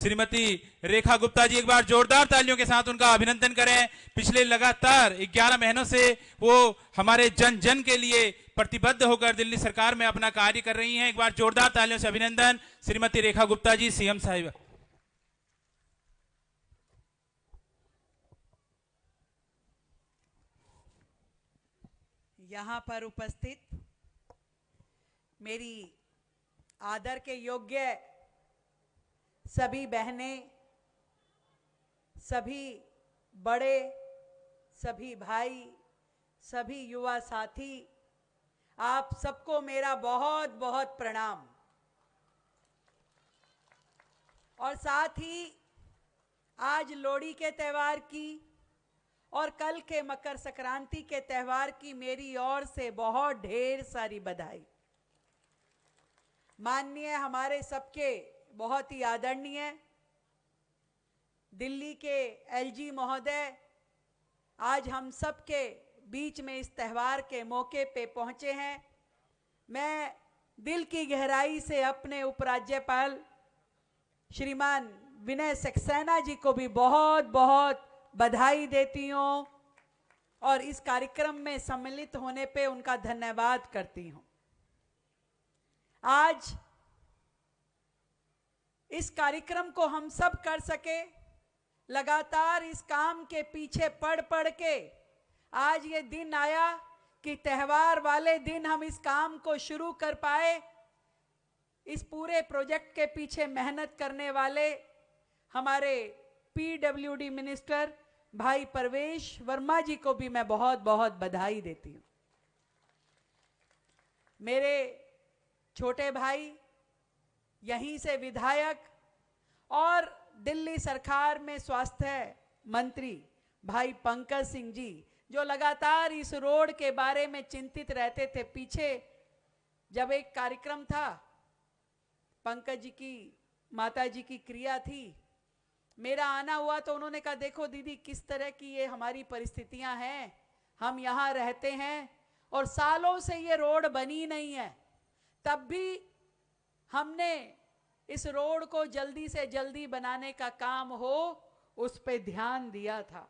श्रीमती रेखा गुप्ता जी, एक बार जोरदार तालियों के साथ उनका अभिनंदन करें। पिछले लगातार 11 महीनों से वो हमारे जन जन के लिए प्रतिबद्ध होकर दिल्ली सरकार में अपना कार्य कर रही हैं। एक बार जोरदार तालियों से अभिनंदन श्रीमती रेखा गुप्ता जी, सीएम साहिब। यहाँ पर उपस्थित मेरी आदर के योग्य सभी बहनें, सभी बड़े, सभी भाई, सभी युवा साथी, आप सबको मेरा बहुत बहुत प्रणाम। और साथ ही आज लोहड़ी के त्यौहार की और कल के मकर संक्रांति के त्यौहार की मेरी ओर से बहुत ढेर सारी बधाई। माननीय हमारे सबके बहुत ही आदरणीय दिल्ली के एलजी महोदय आज हम सबके बीच में इस त्यौहार के मौके पे पहुंचे हैं। मैं दिल की गहराई से अपने उपराज्यपाल श्रीमान विनय सक्सेना जी को भी बहुत बहुत बधाई देती हूँ और इस कार्यक्रम में सम्मिलित होने पे उनका धन्यवाद करती हूँ। आज इस कार्यक्रम को हम सब कर सके, लगातार इस काम के पीछे पड़ के आज ये दिन आया कि त्यौहार वाले दिन हम इस काम को शुरू कर पाए। इस पूरे प्रोजेक्ट के पीछे मेहनत करने वाले हमारे पीडब्ल्यूडी मिनिस्टर भाई परवेश वर्मा जी को भी मैं बहुत बहुत बधाई देती हूँ। मेरे छोटे भाई, यहीं से विधायक और दिल्ली सरकार में स्वास्थ्य मंत्री भाई पंकज सिंह जी, जो लगातार इस रोड के बारे में चिंतित रहते थे। पीछे जब एक कार्यक्रम था, पंकज जी की माता जी की क्रिया थी, मेरा आना हुआ तो उन्होंने कहा देखो दीदी किस तरह की ये हमारी परिस्थितियां हैं, हम यहाँ रहते हैं और सालों से ये रोड बनी नहीं है। तब भी हमने इस रोड को जल्दी से जल्दी बनाने का काम हो, उस पे ध्यान दिया था।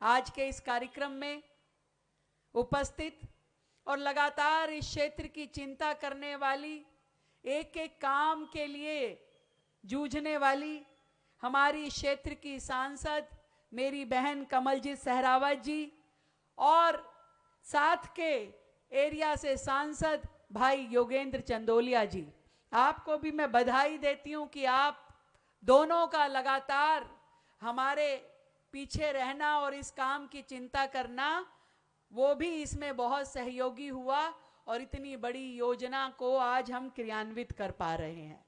आज के इस कार्यक्रम में उपस्थित और लगातार इस क्षेत्र की चिंता करने वाली, एक एक काम के लिए जूझने वाली हमारी क्षेत्र की सांसद मेरी बहन कमलजीत सहरावत जी और साथ के एरिया से सांसद भाई योगेंद्र चंदोलिया जी, आपको भी मैं बधाई देती हूं कि आप दोनों का लगातार हमारे पीछे रहना और इस काम की चिंता करना, वो भी इसमें बहुत सहयोगी हुआ और इतनी बड़ी योजना को आज हम क्रियान्वित कर पा रहे हैं।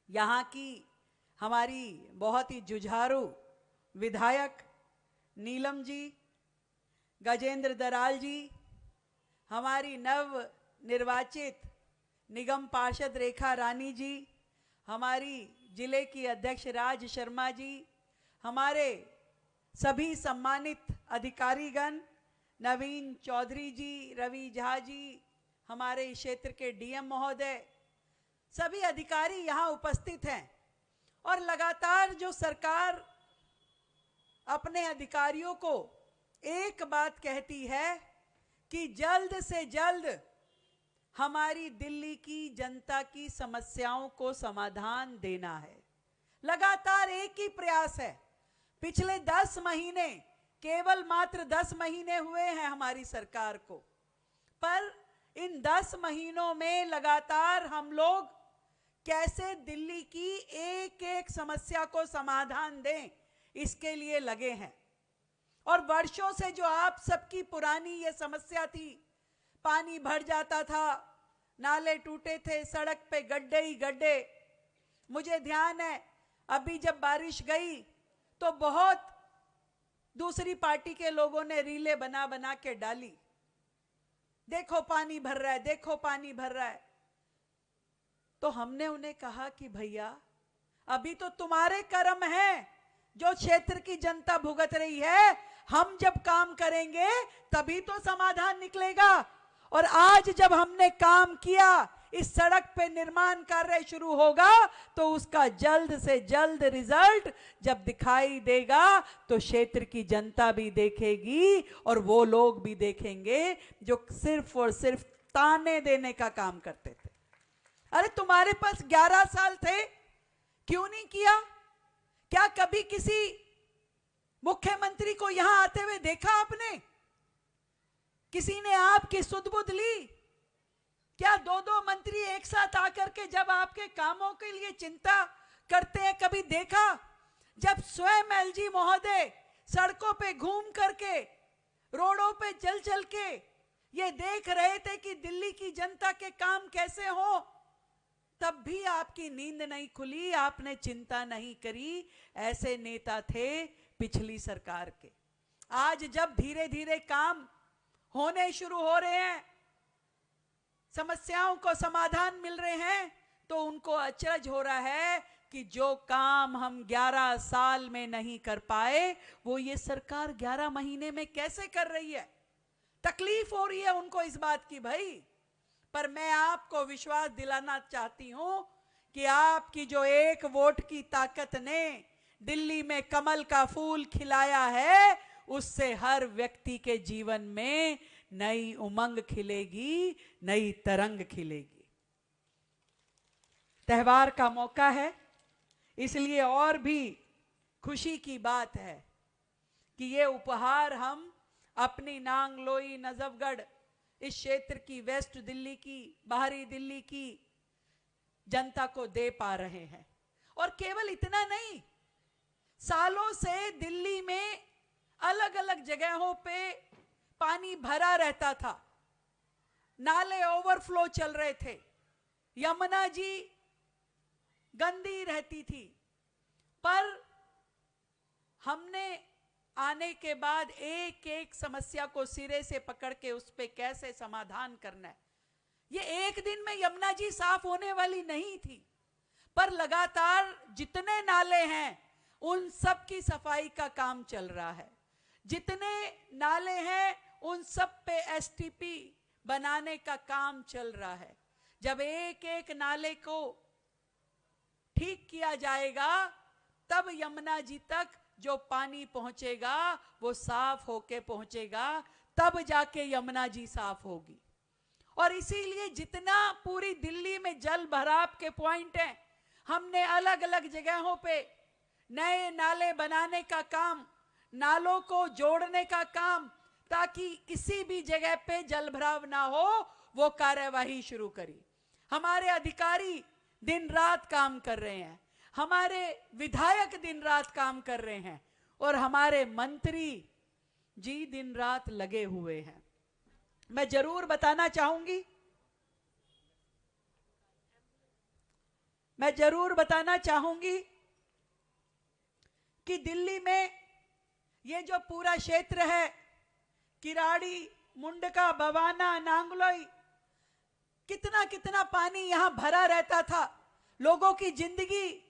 यहाँ की हमारी बहुत ही जुझारू विधायक नीलम जी, गजेंद्र दराल जी, हमारी नव निर्वाचित निगम पार्षद रेखा रानी जी, हमारी जिले की अध्यक्ष राज शर्मा जी, हमारे सभी सम्मानित अधिकारीगण नवीन चौधरी जी, रवि झा जी, हमारे क्षेत्र के डीएम महोदय, सभी अधिकारी यहाँ उपस्थित हैं। और लगातार जो सरकार अपने अधिकारियों को एक बात कहती है कि जल्द से जल्द हमारी दिल्ली की जनता की समस्याओं को समाधान देना है। लगातार एक ही प्रयास है। पिछले 10 महीने, केवल मात्र 10 महीने हुए हैं हमारी सरकार को, पर इन 10 महीनों में लगातार हम लोग कैसे दिल्ली की एक एक समस्या को समाधान दें, इसके लिए लगे हैं। और वर्षों से जो आप सबकी पुरानी ये समस्या थी, पानी भर जाता था, नाले टूटे थे, सड़क पे गड्ढे ही गड्ढे। मुझे ध्यान है अभी जब बारिश गई तो बहुत दूसरी पार्टी के लोगों ने रीले बना बना के डाली, देखो पानी भर रहा है, देखो पानी भर रहा है। तो हमने उन्हें कहा कि भैया अभी तो तुम्हारे कर्म हैं जो क्षेत्र की जनता भुगत रही है, हम जब काम करेंगे तभी तो समाधान निकलेगा। और आज जब हमने काम किया, इस सड़क पे निर्माण कार्य शुरू होगा तो उसका जल्द से जल्द रिजल्ट जब दिखाई देगा तो क्षेत्र की जनता भी देखेगी और वो लोग भी देखेंगे जो सिर्फ और सिर्फ ताने देने का काम करते थे। अरे तुम्हारे पास 11 साल थे, क्यों नहीं किया? क्या कभी किसी मुख्यमंत्री को यहां आते हुए देखा आपने? किसी ने आपकी सुध-बुध ली? क्या दो मंत्री एक साथ आकर के जब आपके कामों के लिए चिंता करते हैं कभी देखा? जब स्वयं एलजी महोदय सड़कों पे घूम करके, रोडों पे चल के ये देख रहे थे कि दिल्ली की जनता के काम कैसे हो, तब भी आपकी नींद नहीं खुली, आपने चिंता नहीं करी। ऐसे नेता थे पिछली सरकार के। आज जब धीरे धीरे काम होने शुरू हो रहे हैं, समस्याओं को समाधान मिल रहे हैं, तो उनको अचरज हो रहा है कि जो काम हम 11 साल में नहीं कर पाए वो ये सरकार 11 महीने में कैसे कर रही है। तकलीफ हो रही है उनको इस बात की भाई। पर मैं आपको विश्वास दिलाना चाहती हूं कि आपकी जो एक वोट की ताकत ने दिल्ली में कमल का फूल खिलाया है, उससे हर व्यक्ति के जीवन में नई उमंग खिलेगी, नई तरंग खिलेगी। त्योहार का मौका है, इसलिए और भी खुशी की बात है कि ये उपहार हम अपनी नांगलोई, नजफगढ़, इस क्षेत्र की, वेस्ट दिल्ली की, बाहरी दिल्ली की जनता को दे पा रहे हैं। और केवल इतना नहीं, सालों से दिल्ली में अलग अलग जगहों पे पानी भरा रहता था, नाले ओवरफ्लो चल रहे थे, यमुना जी गंदी रहती थी। पर हमने आने के बाद एक एक समस्या को सिरे से पकड़ के उस पे कैसे समाधान करना है, ये एक दिन में यमुना जी साफ होने वाली नहीं थी। पर लगातार जितने नाले हैं उन सब की सफाई का काम चल रहा है। जितने नाले हैं उन सब पे एसटीपी बनाने का काम चल रहा है। जब एक एक नाले को ठीक किया जाएगा तब यमुना जी तक जो पानी पहुंचेगा वो साफ होके पहुंचेगा, तब जाके यमुना जी साफ होगी। और इसीलिए जितना पूरी दिल्ली में जल भराव के पॉइंट हैं, हमने अलग अलग जगहों पे नए नाले बनाने का काम, नालों को जोड़ने का काम, ताकि किसी भी जगह पे जल भराव ना हो, वो कार्यवाही शुरू करी। हमारे अधिकारी दिन रात काम कर रहे हैं, हमारे विधायक दिन रात काम कर रहे हैं और हमारे मंत्री जी दिन रात लगे हुए हैं। मैं जरूर बताना चाहूंगी कि दिल्ली में ये जो पूरा क्षेत्र है, किराड़ी, मुंडका, बवाना, नांगलोई, कितना कितना पानी यहां भरा रहता था। लोगों की जिंदगी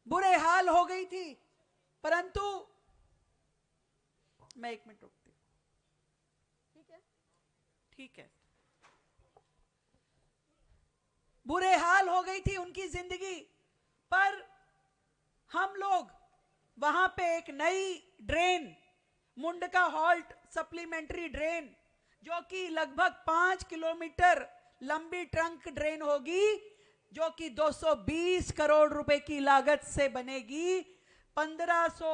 बुरे हाल हो गई थी। परंतु मैं 1 मिनट रुकती हूं, ठीक है। बुरे हाल हो गई थी उनकी जिंदगी, पर हम लोग वहां पे एक नई drain, Mundka halt supplementary drain, जो कि लगभग 5 किलोमीटर लंबी ट्रंक ड्रेन होगी, जो कि 220 करोड़ रुपए की लागत से बनेगी। 1500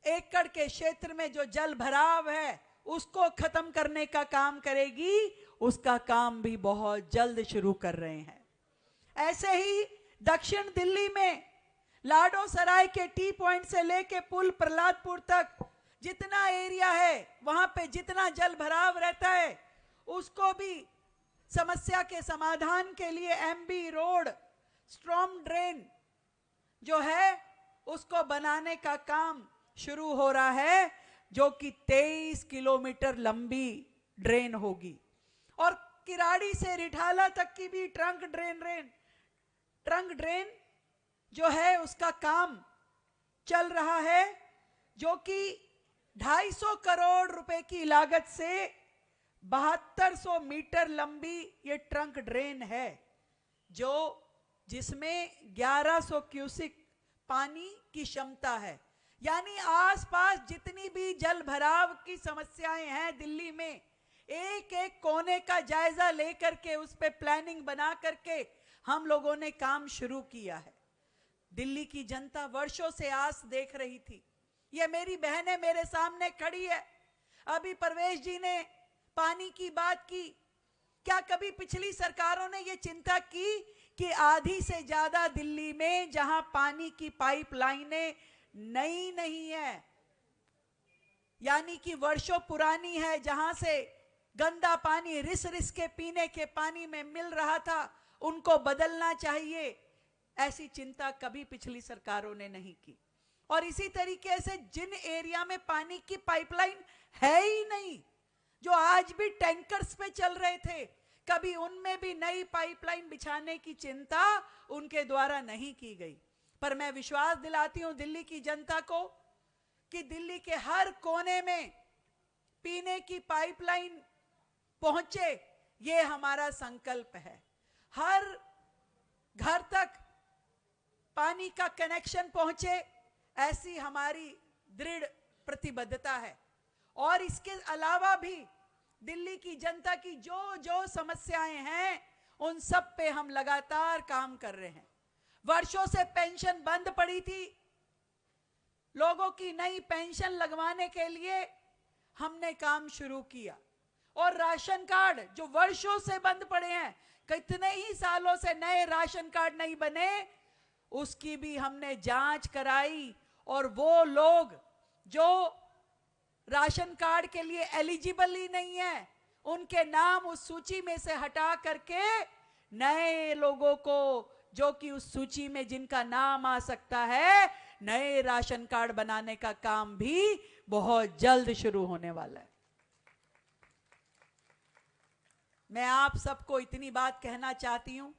एकड़ के क्षेत्र में जो जल भराव है उसको खत्म करने का काम करेगी। उसका काम भी बहुत जल्द शुरू कर रहे हैं। ऐसे ही दक्षिण दिल्ली में लाडो सराय के टी पॉइंट से लेके पुल प्रहलादपुर तक जितना एरिया है, वहां पे जितना जल भराव रहता है, उसको भी समस्या के समाधान के लिए एमबी रोड स्ट्रॉम ड्रेन जो है उसको बनाने का काम शुरू हो रहा है, जो कि 23 किलोमीटर लंबी ड्रेन होगी। और किराड़ी से रिठाला तक की भी ट्रंक ड्रेन जो है उसका काम चल रहा है, जो कि 250 करोड़ रुपए की लागत से 7200 मीटर लंबी ये ट्रंक ड्रेन है, जो जिसमें 1100 क्यूसिक पानी की क्षमता है। यानी आसपास जितनी भी जल भराव की समस्याएं हैं दिल्ली में, एक एक कोने का जायजा लेकर के उस पे प्लानिंग बना करके हम लोगों ने काम शुरू किया है। दिल्ली की जनता वर्षों से आस देख रही थी। ये मेरी बहनें मेरे सामने खड़ी है। अभी परवेश जी ने पानी की बात की। क्या कभी पिछली सरकारों ने ये चिंता की कि आधी से ज्यादा दिल्ली में जहां पानी की पाइपलाइनें नई नहीं है, यानी कि वर्षों पुरानी है, जहां से गंदा पानी रिस रिस के पीने के पानी में मिल रहा था, उनको बदलना चाहिए, ऐसी चिंता कभी पिछली सरकारों ने नहीं की। और इसी तरीके से जिन एरिया में पानी की पाइपलाइन है ही नहीं, जो आज भी टैंकर्स पे चल रहे थे, कभी उनमें भी नई पाइपलाइन बिछाने की चिंता उनके द्वारा नहीं की गई। पर मैं विश्वास दिलाती हूं दिल्ली की जनता को कि दिल्ली के हर कोने में पीने की पाइपलाइन पहुंचे, ये हमारा संकल्प है। हर घर तक पानी का कनेक्शन पहुंचे, ऐसी हमारी दृढ़ प्रतिबद्धता है। और इसके अलावा भी दिल्ली की जनता की जो जो समस्याएं हैं, उन सब पे हम लगातार काम कर रहे हैं। वर्षों से पेंशन बंद पड़ी थी, लोगों की नई पेंशन लगवाने के लिए हमने काम शुरू किया। और राशन कार्ड जो वर्षों से बंद पड़े हैं, कितने ही सालों से नए राशन कार्ड नहीं बने, उसकी भी हमने जांच कराई। और वो लोग जो राशन कार्ड के लिए एलिजिबल ही नहीं है, उनके नाम उस सूची में से हटा करके नए लोगों को, जो कि उस सूची में जिनका नाम आ सकता है, नए राशन कार्ड बनाने का काम भी बहुत जल्द शुरू होने वाला है। मैं आप सबको इतनी बात कहना चाहती हूं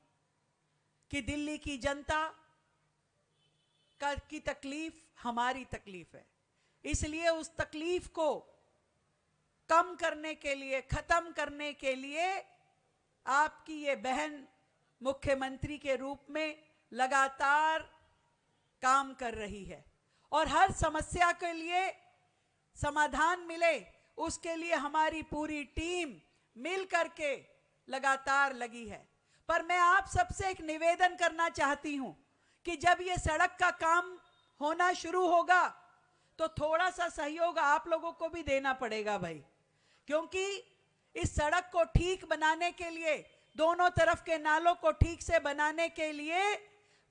कि दिल्ली की जनता की तकलीफ हमारी तकलीफ है। इसलिए उस तकलीफ को कम करने के लिए, खत्म करने के लिए आपकी ये बहन मुख्यमंत्री के रूप में लगातार काम कर रही है। और हर समस्या के लिए समाधान मिले, उसके लिए हमारी पूरी टीम मिल करके लगातार लगी है। पर मैं आप सबसे एक निवेदन करना चाहती हूं कि जब ये सड़क का काम होना शुरू होगा, तो थोड़ा सा सहयोग आप लोगों को भी देना पड़ेगा भाई, क्योंकि इस सड़क को ठीक बनाने के लिए, दोनों तरफ के नालों को ठीक से बनाने के लिए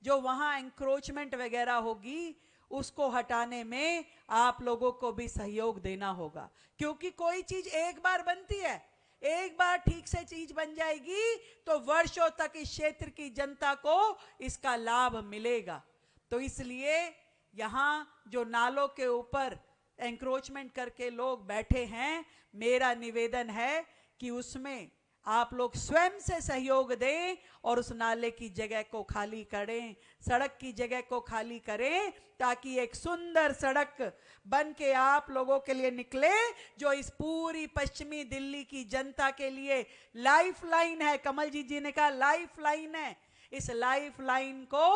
जो वहां एंक्रोचमेंट वगैरह होगी, उसको हटाने में आप लोगों को भी सहयोग देना होगा। क्योंकि कोई चीज एक बार बनती है, एक बार ठीक से चीज बन जाएगी तो वर्षों तक इस क्षेत्र की जनता को इसका लाभ मिलेगा। तो इसलिए यहां जो नालों के ऊपर एंक्रोचमेंट करके लोग बैठे हैं, मेरा निवेदन है कि उसमें आप लोग स्वयं से सहयोग दें और उस नाले की जगह को खाली करें, सड़क की जगह को खाली करें, ताकि एक सुंदर सड़क बन के आप लोगों के लिए निकले, जो इस पूरी पश्चिमी दिल्ली की जनता के लिए लाइफ लाइन है। कमल जी ने कहा लाइफ लाइन है। इस लाइफ लाइन को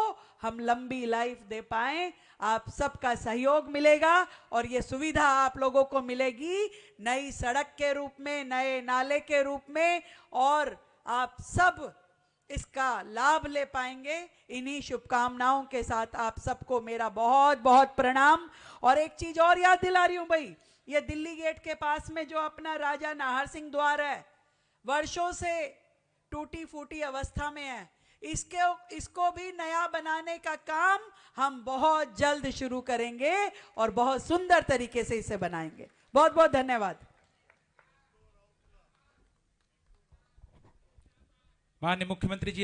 हम लंबी लाइफ दे पाएं, आप सबका सहयोग मिलेगा और ये सुविधा आप लोगों को मिलेगी नई सड़क के रूप में, नए नाले के रूप में, और आप सब इसका लाभ ले पाएंगे। इन्हीं शुभकामनाओं के साथ आप सबको मेरा बहुत बहुत प्रणाम। और एक चीज और याद दिला रही हूं भाई, ये दिल्ली गेट के पास में जो अपना राजा नाहर सिंह द्वार है, वर्षों से टूटी फूटी अवस्था में है, इसको भी नया बनाने का काम हम बहुत जल्द शुरू करेंगे और बहुत सुंदर तरीके से इसे बनाएंगे। बहुत बहुत धन्यवाद। माननीय मुख्यमंत्री जी